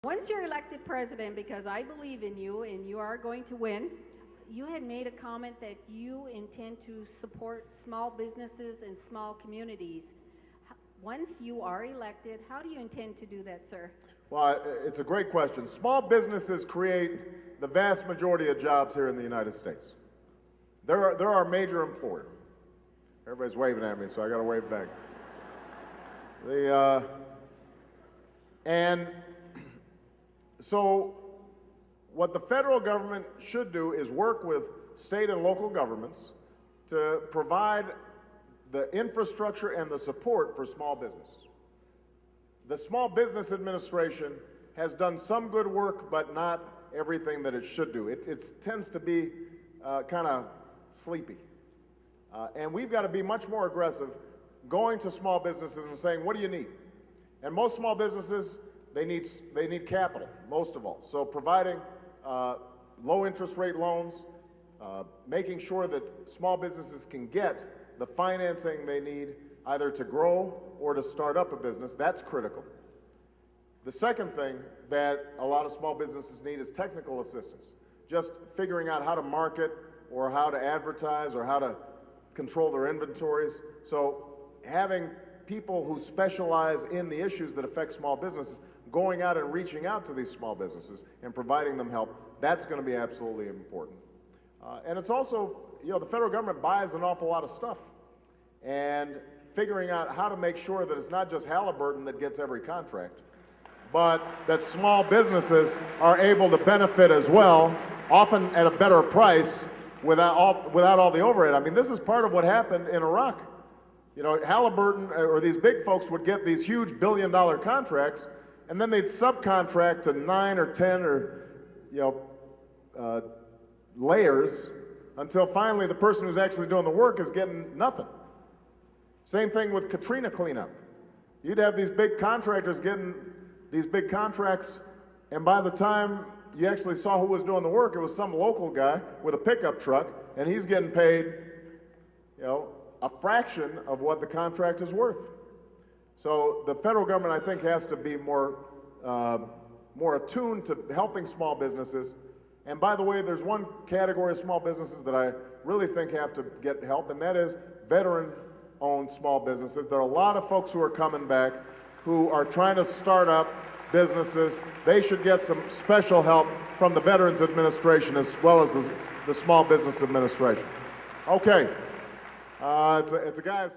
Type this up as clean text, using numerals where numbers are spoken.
Once you're elected president, because I believe in you and you are going to win, you had made a comment that you intend to support small businesses and small communities. Once you are elected, how do you intend to do that, sir? Well, it's a great question. Small businesses create the vast majority of jobs here in the United States. They're our major employer. Everybody's waving at me, so I got to wave back. So what the federal government should do is work with state and local governments to provide the infrastructure and the support for small businesses. The Small Business Administration has done some good work, but not everything that it should do. It tends to be kind of sleepy. And we've got to be much more aggressive going to small businesses and saying, what do you need? And most small businesses, they need capital, most of all. So providing low interest rate loans, making sure that small businesses can get the financing they need either to grow or to start up a business, that's critical. The second thing that a lot of small businesses need is technical assistance. Just figuring out how to market or how to advertise or how to control their inventories. So having people who specialize in the issues that affect small businesses going out and reaching out to these small businesses and providing them help, that's going to be absolutely important. And it's also, the federal government buys an awful lot of stuff. And figuring out how to make sure that it's not just Halliburton that gets every contract, but that small businesses are able to benefit as well, often at a better price without all the overhead. I mean, this is part of what happened in Iraq. Halliburton or these big folks would get these huge billion-dollar contracts, and then they'd subcontract to 9 or 10 or layers until finally the person who's actually doing the work is getting nothing. Same thing with Katrina cleanup. You'd have these big contractors getting these big contracts, and by the time you actually saw who was doing the work, it was some local guy with a pickup truck, and he's getting paid, a fraction of what the contract is worth. So the federal government, I think, has to be more attuned to helping small businesses. And by the way, there's one category of small businesses that I really think have to get help, and that is veteran-owned small businesses. There are a lot of folks who are coming back who are trying to start up businesses. They should get some special help from the Veterans Administration as well as the Small Business Administration. Okay, it's a guy's turn.